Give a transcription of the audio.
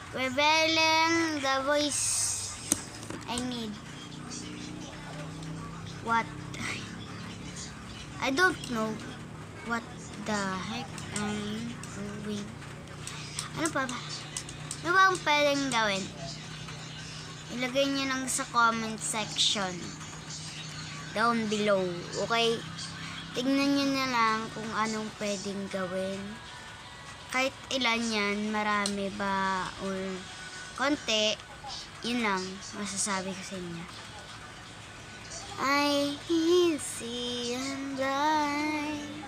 Revealing the voice I need. What? I don't know what the heck I'm doing. Ano pa ba? Ano ba ang pwedeng gawin? Ilagay niyo lang sa comment section. Down below. Okay? Tignan niyo na lang kung anong pwedeng gawin. Kahit ilan yan, marami ba or konti, yun lang masasabi ko sa inyo. I see and blind.